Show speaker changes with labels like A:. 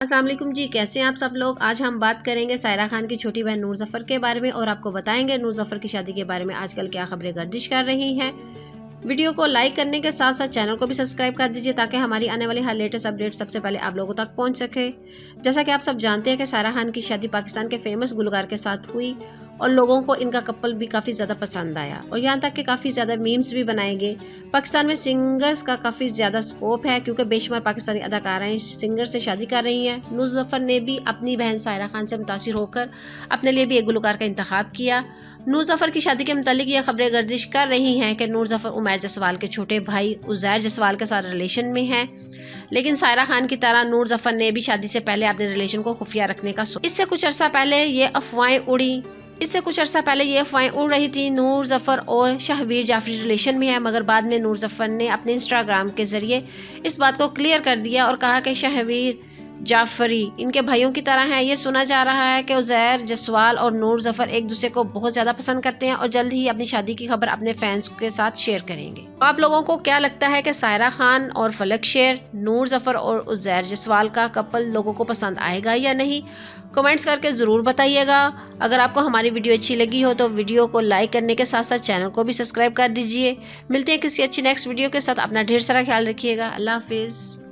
A: अस्सलाम वालेकुम जी, कैसे हैं आप सब लोग। आज हम बात करेंगे सायरा खान की छोटी बहन नूर जफ़र के बारे में और आपको बताएंगे नूर जफ़र की शादी के बारे में आजकल क्या खबरें गर्दिश कर रही हैं। वीडियो को लाइक करने के साथ साथ चैनल को भी सब्सक्राइब कर दीजिए ताकि हमारी आने वाली हर लेटेस्ट अपडेट सबसे पहले आप लोगों तक पहुंच सके। जैसा कि आप सब जानते हैं कि सायरा खान की शादी पाकिस्तान के फेमस गुलकार के साथ हुई और लोगों को इनका कपल भी काफ़ी ज़्यादा पसंद आया और यहाँ तक कि काफ़ी ज़्यादा मीम्स भी बनाए गए। पाकिस्तान में सिंगर्स का काफ़ी ज़्यादा स्कोप है क्योंकि बेशुमार पाकिस्तानी अदाकाराएं सिंगर से शादी कर रही हैं। नूर जफ़र ने भी अपनी बहन सायरा खान से मुतासिर होकर अपने लिए भी एक गुलकार का इंतखाब किया। नूर जफ़र की शादी के मुतालिक ये खबरें गर्दिश कर रही हैं कि नूर जफ़र उमैर जसवाल के छोटे भाई उज़ैर जसवाल के साथ रिलेशन में हैं, लेकिन सायरा खान की तरह नूर जफ़र ने भी शादी से पहले अपने रिलेशन को खुफिया रखने का इससे कुछ अरसा पहले ये अफवाहें उड़ रही थी नूर जफ़र और शहवीर जाफरी रिलेशन में है, मगर बाद में नूर जफ़र ने अपने इंस्टाग्राम के जरिए इस बात को क्लियर कर दिया और कहा कि शहवीर जाफरी इनके भाइयों की तरह हैं। ये सुना जा रहा है कि उज़ैर जसवाल और नूर जफ़र एक दूसरे को बहुत ज़्यादा पसंद करते हैं और जल्द ही अपनी शादी की खबर अपने फैंस के साथ शेयर करेंगे। आप लोगों को क्या लगता है कि सायरा खान और फलक शेर, नूर जफ़र और उज़ैर जसवाल का कपल लोगों को पसंद आएगा या नहीं? कमेंट्स करके ज़रूर बताइएगा। अगर आपको हमारी वीडियो अच्छी लगी हो तो वीडियो को लाइक करने के साथ साथ चैनल को भी सब्सक्राइब कर दीजिए। मिलते हैं किसी अच्छी नेक्स्ट वीडियो के साथ। अपना ढेर सारा ख्याल रखिएगा। अल्लाह हाफिज़।